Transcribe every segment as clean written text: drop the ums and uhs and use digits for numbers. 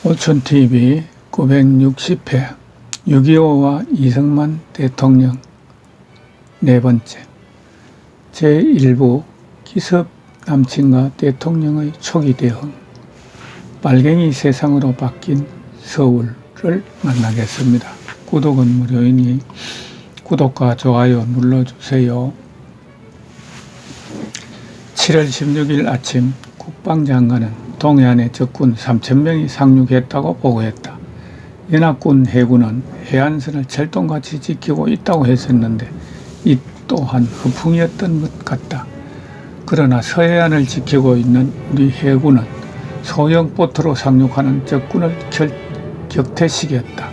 오촌TV 960회 6.25와 이승만 대통령 네 번째 제1부 기습 남친과 대통령의 초기 대응 빨갱이 세상으로 바뀐 서울을 만나겠습니다. 구독은 무료이니 구독과 좋아요 눌러주세요. 7월 16일 아침 국방장관은 동해안에 적군 3,000명이 상륙했다고 보고했다. 연합군 해군은 해안선을 철동같이 지키고 있다고 했었는데 이 또한 허풍이었던 것 같다. 그러나 서해안을 지키고 있는 우리 해군은 소형 보트로 상륙하는 적군을 격퇴시켰다.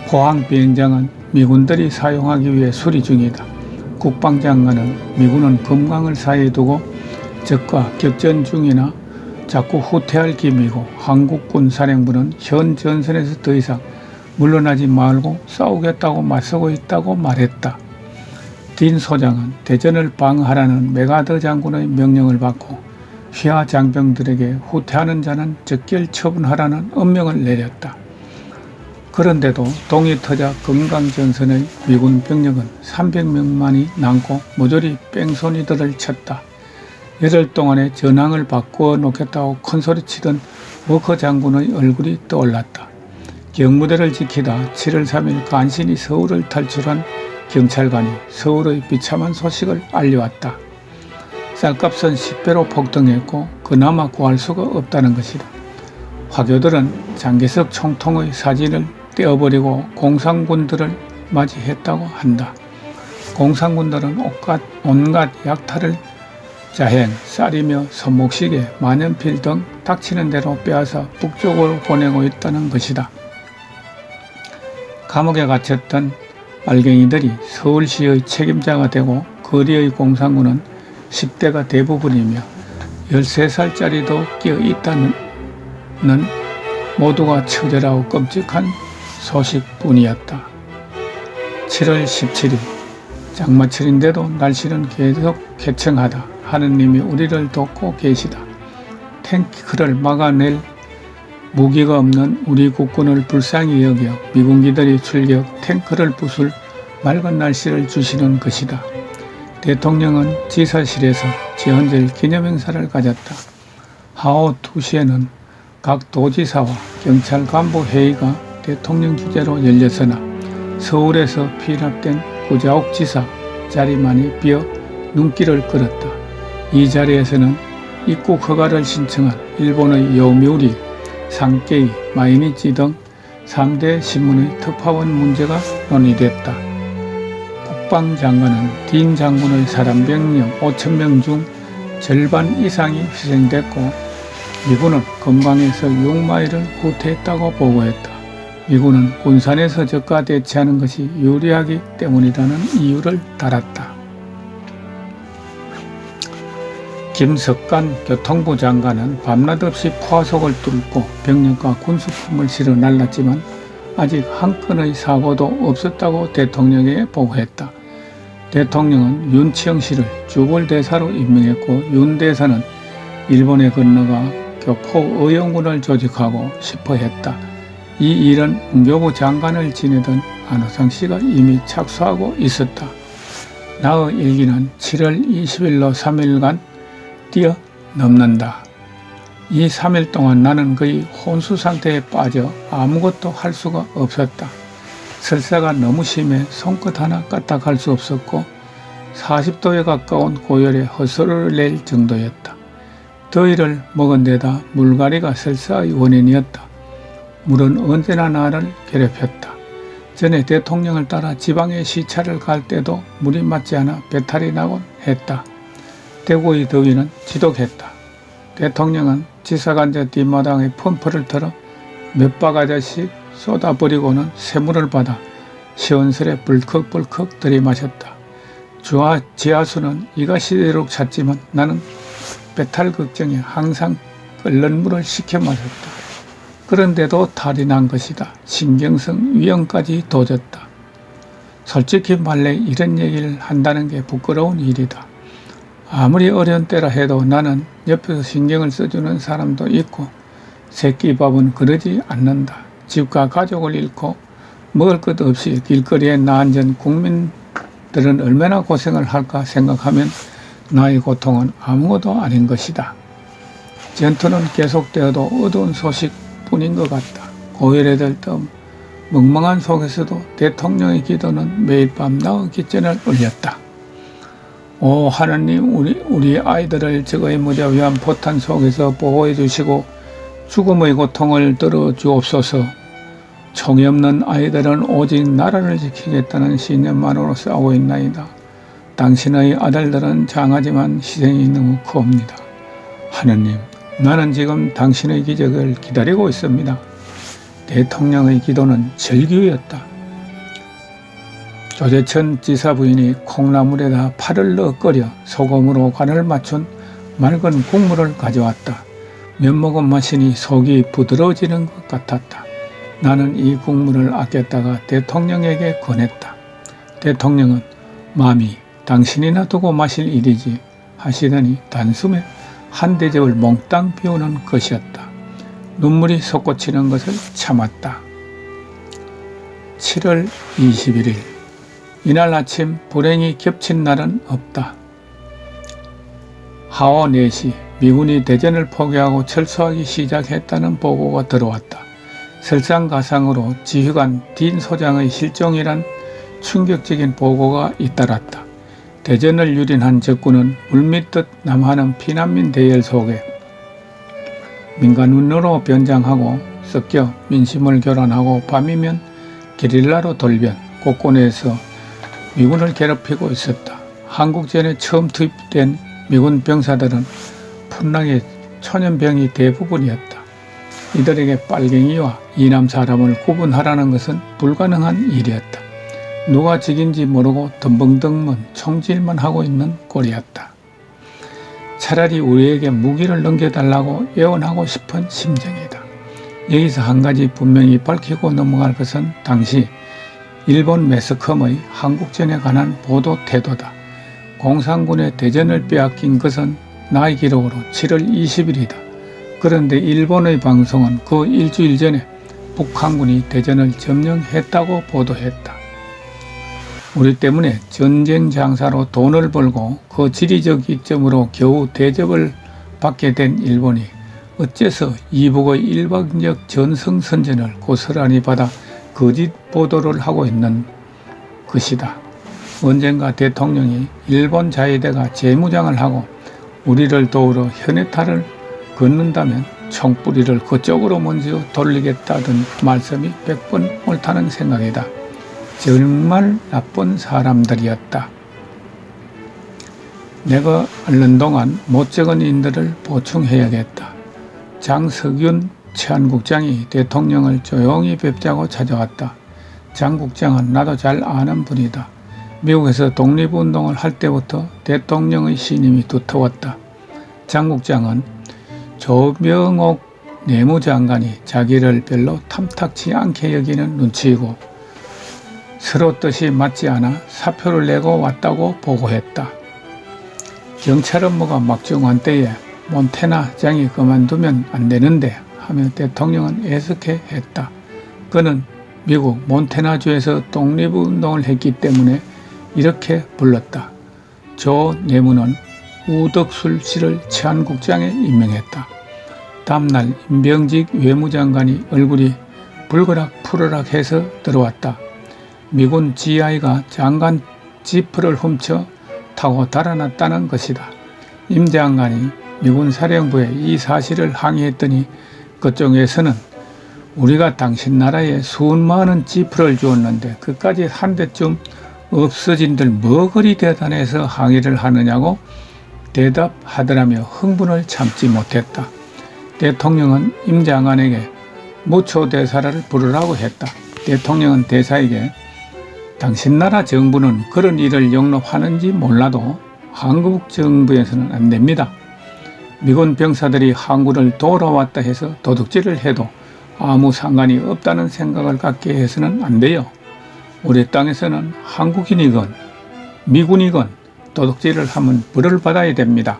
포항 비행장은 미군들이 사용하기 위해 수리 중이다. 국방장관은 미군은 금강을 사이에 두고 적과 격전 중이나 자꾸 후퇴할 기미고 한국군 사령부는 현 전선에서 더 이상 물러나지 말고 싸우겠다고 맞서고 있다고 말했다. 딘 소장은 대전을 방어하라는 메가더 장군의 명령을 받고 휘하 장병들에게 후퇴하는 자는 적결 처분하라는 엄명을 내렸다. 그런데도 동이 터자 금강전선의 미군 병력은 300명만이 남고 모조리 뺑소니들을 쳤다. 열흘 동안에 전황을 바꾸어 놓겠다고 큰소리치던 워커 장군의 얼굴이 떠올랐다. 경무대를 지키다 7월 3일 간신히 서울을 탈출한 경찰관이 서울의 비참한 소식을 알려왔다. 쌀값은 10배로 폭등했고 그나마 구할 수가 없다는 것이다. 화교들은 장개석 총통의 사진을 떼어버리고 공산군들을 맞이했다고 한다. 공산군들은 온갖 약탈을 자행, 쌀이며 손목시계, 만연필 등 닥치는 대로 빼앗아 북쪽으로 보내고 있다는 것이다. 감옥에 갇혔던 빨갱이들이 서울시의 책임자가 되고 거리의 공산군은 10대가 대부분이며 13살짜리도 끼어 있다는 모두가 처절하고 끔찍한 소식뿐이었다. 7월 17일 장마철인데도 날씨는 계속 쾌청하다. 하느님이 우리를 돕고 계시다. 탱크를 막아낼 무기가 없는 우리 국군을 불쌍히 여겨 미군기들이 출격 탱크를 부술 맑은 날씨를 주시는 것이다. 대통령은 지사실에서 지헌절 기념행사를 가졌다. 하오 2시에는 각 도지사와 경찰 간부 회의가 대통령 주재로 열렸으나 서울에서 피납된 구자욱 지사 자리만이 비어 눈길을 끌었다. 이 자리에서는 입국 허가를 신청한 일본의 요미우리, 산케이, 마이니치 등 3대 신문의 특파원 문제가 논의됐다. 국방장관은 딘 장군의 사단병력 5,000명 중 절반 이상이 희생됐고 미군은 금강에서 6마일을 후퇴했다고 보고했다. 미군은 군산에서 적과 대치하는 것이 유리하기 때문이라는 이유를 달았다. 김석관 교통부 장관은 밤낮 없이 포화속을 뚫고 병력과 군수품을 실어 날랐지만 아직 한 건의 사고도 없었다고 대통령에게 보고했다. 대통령은 윤치영 씨를 주벌대사로 임명했고 윤 대사는 일본에 건너가 교포의용군을 조직하고 싶어 했다. 이 일은 문교부 장관을 지내던 안호상 씨가 이미 착수하고 있었다. 나의 일기는 7월 20일로 3일간 뛰어넘는다. 이 3일 동안 나는 거의 혼수 상태에 빠져 아무것도 할 수가 없었다. 설사가 너무 심해 손끝 하나 까딱할 수 없었고 40도에 가까운 고열에 헛소리를 낼 정도였다. 더위를 먹은 데다 물갈이가 설사의 원인이었다. 물은 언제나 나를 괴롭혔다. 전에 대통령을 따라 지방에 시차를 갈 때도 물이 맞지 않아 배탈이 나곤 했다. 대구의 더위는 지독했다. 대통령은 지사관제 뒷마당에 펌프를 틀어 몇 바가지씩 쏟아버리고는 샘물을 받아 시원스레 불컥불컥 들이마셨다. 지하수는 이가 시대록 찼지만 나는 배탈 걱정에 항상 끓는 물을 식혀 마셨다. 그런데도 탈이 난 것이다. 신경성 위염까지 도졌다. 솔직히 말해 이런 얘기를 한다는 게 부끄러운 일이다. 아무리 어려운 때라 해도 나는 옆에서 신경을 써주는 사람도 있고 새끼밥은 그러지 않는다. 집과 가족을 잃고 먹을 것 없이 길거리에 나앉은 국민들은 얼마나 고생을 할까 생각하면 나의 고통은 아무것도 아닌 것이다. 전투는 계속되어도 어두운 소식뿐인 것 같다. 고열에 들떠 멍멍한 속에서도 대통령의 기도는 매일 밤 나의 기전을 울렸다. 오 하나님, 우리 아이들을 적의 무자비한 포탄 속에서 보호해 주시고 죽음의 고통을 들어 주옵소서. 총이 없는 아이들은 오직 나라를 지키겠다는 신념만으로 싸우고 있나이다. 당신의 아들들은 장하지만 희생이 너무 큽니다. 하느님, 나는 지금 당신의 기적을 기다리고 있습니다. 대통령의 기도는 절규였다. 조재천 지사 부인이 콩나물에다 파를 넣어 끓여 소금으로 간을 맞춘 맑은 국물을 가져왔다. 면목은 마시니 속이 부드러워지는 것 같았다. 나는 이 국물을 아꼈다가 대통령에게 권했다. 대통령은 마미, 당신이나 두고 마실 일이지 하시더니 단숨에 한 대접을 몽땅 비우는 것이었다. 눈물이 솟구치는 것을 참았다. 7월 21일 이날 아침 불행이 겹친 날은 없다. 하오 4시 미군이 대전을 포기하고 철수하기 시작했다는 보고가 들어왔다. 설상가상으로 지휘관 딘 소장의 실종이란 충격적인 보고가 잇따랐다. 대전을 유린한 적군은 물밀듯 남하는 피난민 대열 속에 민간운으로 변장하고 섞여 민심을 교란하고 밤이면 게릴라로 돌변 곳곳에서 미군을 괴롭히고 있었다. 한국전에 처음 투입된 미군 병사들은 풋나게 초년병이 대부분이었다. 이들에게 빨갱이와 이남 사람을 구분하라는 것은 불가능한 일이었다. 누가 적인지 모르고 덤벙덤벙 총질만 하고 있는 꼴이었다. 차라리 우리에게 무기를 넘겨달라고 애원하고 싶은 심정이다. 여기서 한 가지 분명히 밝히고 넘어갈 것은 당시 일본 매스컴의 한국전에 관한 보도 태도다. 공산군의 대전을 빼앗긴 것은 나의 기록으로 7월 20일이다. 그런데 일본의 방송은 그 일주일 전에 북한군이 대전을 점령했다고 보도했다. 우리 때문에 전쟁 장사로 돈을 벌고 그 지리적 이점으로 겨우 대접을 받게 된 일본이 어째서 이북의 일방적 전승선전을 고스란히 받아 거짓 보도를 하고 있는 것이다. 언젠가 대통령이 일본 자위대가 재무장을 하고 우리를 도우러 현해탈을 걷는다면 총뿌리를 그쪽으로 먼저 돌리겠다던 말씀이 100번 옳다는 생각이다. 정말 나쁜 사람들이었다. 내가 얼른 동안 못 적은 인들을 보충해야겠다. 장석윤 치안국장이 대통령을 조용히 뵙자고 찾아왔다. 장 국장은 나도 잘 아는 분이다. 미국에서 독립운동을 할 때부터 대통령의 신임이 두터웠다. 장 국장은 조명옥 내무장관이 자기를 별로 탐탁치 않게 여기는 눈치이고 서로 뜻이 맞지 않아 사표를 내고 왔다고 보고했다. 경찰 업무가 막중한 때에 몬테나 장이 그만두면 안 되는데 하며 대통령은 애석해 했다. 그는 미국 몬테나주에서 독립운동을 했기 때문에 이렇게 불렀다. 조 내무는 우덕술 씨를 치안국장에 임명했다. 다음날 임병직 외무장관이 얼굴이 불그락 푸르락 해서 들어왔다. 미군 GI가 장관 지프를 훔쳐 타고 달아났다는 것이다. 임 장관이 미군 사령부에 이 사실을 항의했더니 그쪽에서는 우리가 당신 나라에 수많은 지프를 주었는데 그까지 한 대쯤 없어진들 뭐 그리 대단해서 항의를 하느냐고 대답하더라며 흥분을 참지 못했다. 대통령은 임 장관에게 무초대사를 부르라고 했다. 대통령은 대사에게 당신 나라 정부는 그런 일을 용납하는지 몰라도 한국 정부에서는 안 됩니다. 미군 병사들이 항구를 돌아왔다 해서 도둑질을 해도 아무 상관이 없다는 생각을 갖게 해서는 안 돼요. 우리 땅에서는 한국인이건 미군이건 도둑질을 하면 벌을 받아야 됩니다.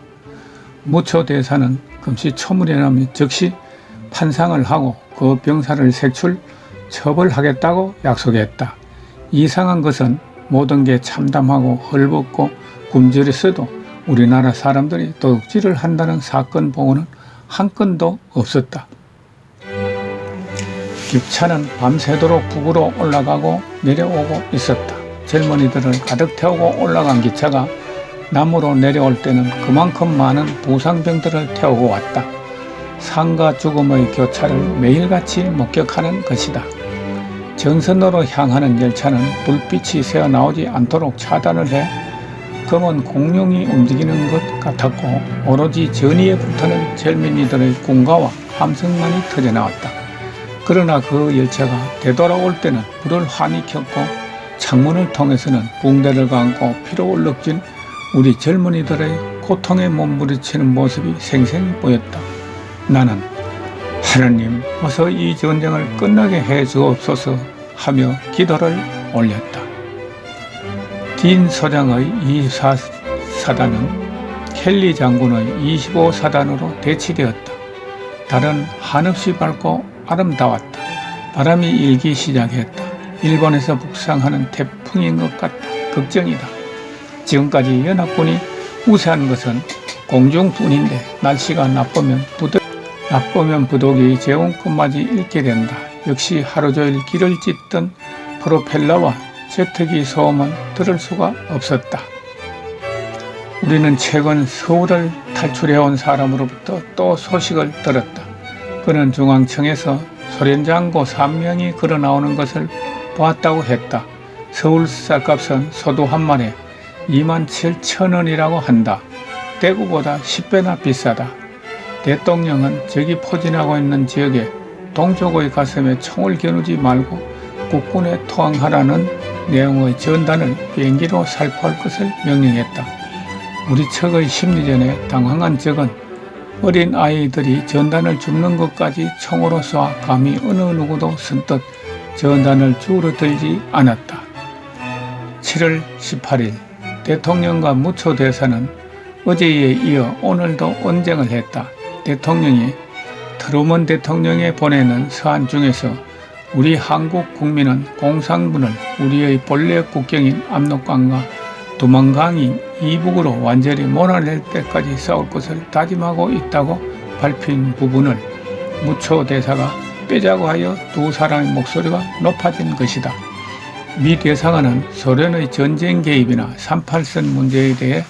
무초대사는 금시초문이라며 즉시 판상을 하고 그 병사를 색출, 처벌하겠다고 약속했다. 이상한 것은 모든 게 참담하고 헐벗고 굶주렸어도 우리나라 사람들이 도둑질을 한다는 사건 보고는 한 건도 없었다. 기차는 밤새도록 북으로 올라가고 내려오고 있었다. 젊은이들을 가득 태우고 올라간 기차가 남으로 내려올 때는 그만큼 많은 부상병들을 태우고 왔다. 삶과 죽음의 교차를 매일같이 목격하는 것이다. 정선으로 향하는 열차는 불빛이 새어나오지 않도록 차단을 해 검은 공룡이 움직이는 것 같았고 오로지 전의에 붙는 젊은이들의 궁가와 함성만이 터져나왔다. 그러나 그 열차가 되돌아올 때는 불을 환히 켰고 창문을 통해서는 붕대를 감고 피로 얼룩진 우리 젊은이들의 고통에 몸부리치는 모습이 생생히 보였다. 나는 하느님 어서 이 전쟁을 끝나게 해 주옵소서 하며 기도를 올렸다. 딘 소장의 24사단은 켈리 장군의 25사단으로 대치되었다. 달은 한없이 밝고 아름다웠다. 바람이 일기 시작했다. 일본에서 북상하는 태풍인 것 같다. 걱정이다. 지금까지 연합군이 우세한 것은 공중뿐인데 날씨가 나쁘면 부득이 제온끝마저 잃게 된다. 역시 하루 종일 길을 찢던 프로펠러와 제트기 소음은 들을 수가 없었다. 우리는 최근 서울을 탈출해온 사람으로부터 또 소식을 들었다. 그는 중앙청에서 소련장고 3명이 걸어 나오는 것을 보았다고 했다. 서울 쌀값은 소두 한 마리에 27,000원이라고 한다. 대구보다 10배나 비싸다. 대통령은 저기 포진하고 있는 지역에 동족의 가슴에 총을 겨누지 말고 국군에 투항하라는 내용의 전단을 비행기로 살포할 것을 명령했다. 우리 측의 심리전에 당황한 적은 어린 아이들이 전단을 줍는 것까지 총으로 쏴 감히 어느 누구도 선뜻 전단을 주우러 들지 않았다. 7월 18일 대통령과 무초대사는 어제에 이어 오늘도 언쟁을 했다. 대통령이 트루먼 대통령에 보내는 서한 중에서 우리 한국 국민은 공산군을 우리의 본래 국경인 압록강과 두만강인 이북으로 완전히 몰아낼 때까지 싸울 것을 다짐하고 있다고 밝힌 부분을 무초 대사가 빼자고 하여 두 사람의 목소리가 높아진 것이다. 미 대사관은 소련의 전쟁 개입이나 38선 문제에 대해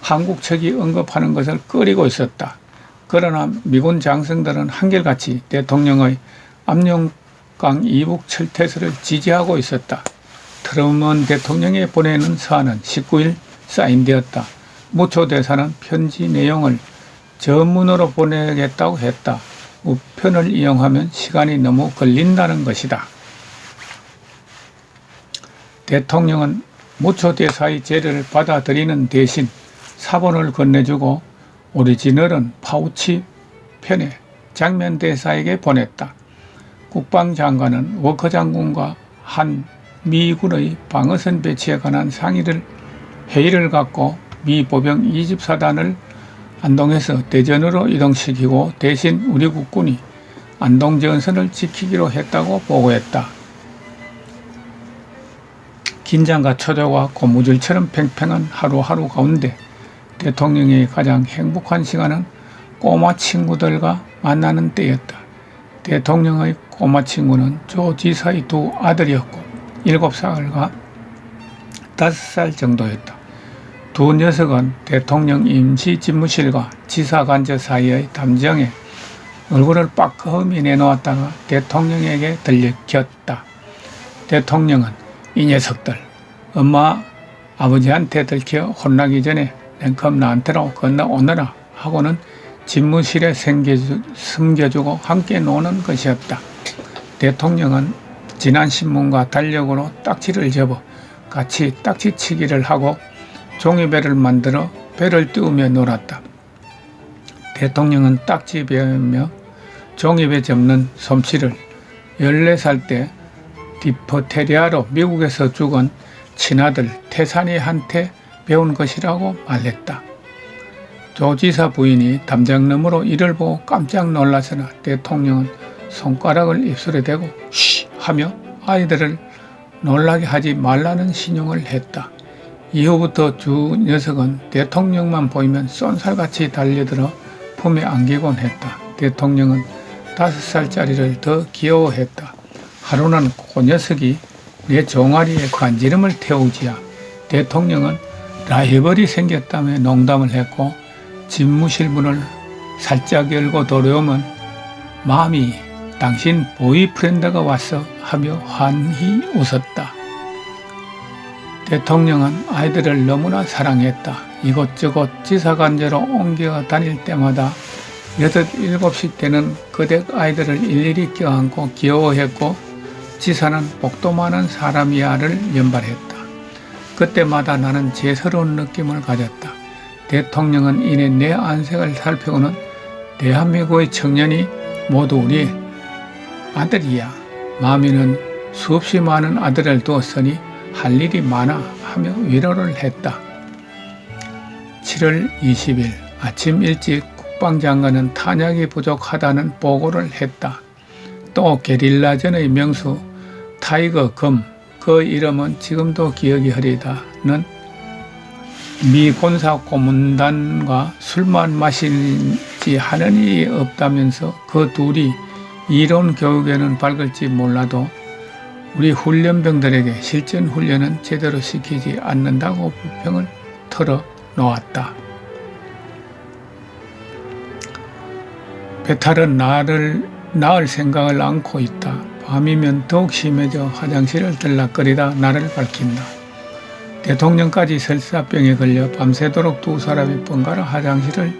한국 측이 언급하는 것을 꺼리고 있었다. 그러나 미군 장성들은 한결같이 대통령의 압록강 이북 철퇴설을 지지하고 있었다. 트루먼 대통령에 보내는 서한은 19일 사인되었다. 무초 대사는 편지 내용을 전문으로 보내겠다고 했다. 우편을 이용하면 시간이 너무 걸린다는 것이다. 대통령은 무초 대사의 제례를 받아들이는 대신 사본을 건네주고 오리지널은 파우치 편에 장면 대사에게 보냈다. 국방장관은 워커 장군과 한 미군의 방어선 배치에 관한 회의를 갖고 미 보병 24단을 안동에서 대전으로 이동시키고 대신 우리 국군이 안동전선을 지키기로 했다고 보고했다. 긴장과 초조와 고무줄처럼 팽팽한 하루하루 가운데 대통령의 가장 행복한 시간은 꼬마 친구들과 만나는 때였다. 대통령의 꼬마 친구는 조 지사의 두 아들이었고 7살과 5살 정도였다. 두 녀석은 대통령 임시 집무실과 지사 관저 사이의 담장에 얼굴을 빠끔히 내놓았다가 대통령에게 들켰다. 대통령은 이 녀석들 엄마 아버지한테 들켜 혼나기 전에 냉큼 나한테로 건너오너라 하고는 집무실에 숨겨주고 함께 노는 것이었다. 대통령은 지난 신문과 달력으로 딱지를 접어 같이 딱지치기를 하고 종이배를 만들어 배를 띄우며 놀았다. 대통령은 딱지 배우며 종이배 접는 솜씨를 14살 때 디프테리아로 미국에서 죽은 친아들 태산이한테 배운 것이라고 말했다. 조 지사 부인이 담장 너머로 이를 보고 깜짝 놀라서나 대통령은 손가락을 입술에 대고 쉬 하며 아이들을 놀라게 하지 말라는 신용을 했다. 이후부터 주 녀석은 대통령만 보이면 쏜살같이 달려들어 품에 안기곤 했다. 대통령은 5살짜리를 더 귀여워했다. 하루는 그 녀석이 내 종아리에 간지럼을 태우지야 대통령은 라이벌이 생겼다며 농담을 했고 집무실 문을 살짝 열고 들어오면 마미 당신 보이프렌드가 왔어 하며 환히 웃었다. 대통령은 아이들을 너무나 사랑했다. 이곳저곳 지사관제로 옮겨 다닐 때마다 6, 7씩 되는 거댁 아이들을 일일이 껴안고 귀여워했고 지사는 복도 많은 사람이야를 연발했다. 그때마다 나는 죄스러운 느낌을 가졌다. 대통령은 이내 내 안색을 살피고는 대한민국의 청년이 모두 우리 아들이야. 마미는 수없이 많은 아들을 두었으니 할 일이 많아 하며 위로를 했다. 7월 20일 아침 일찍 국방장관은 탄약이 부족하다는 보고를 했다. 또 게릴라전의 명수 타이거 검, 그 이름은 지금도 기억이 흐리다는 미 군사 고문단과 술만 마시지 하는 일이 없다면서 그 둘이 이론 교육에는 밝을지 몰라도 우리 훈련병들에게 실전 훈련은 제대로 시키지 않는다고 불평을 털어놓았다. 배탈은 나를 낳을 생각을 안고 있다. 밤이면 더욱 심해져 화장실을 들락거리다 나를 밝힌다. 대통령까지 설사병에 걸려 밤새도록 두 사람이 번갈아 화장실을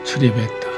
출입했다.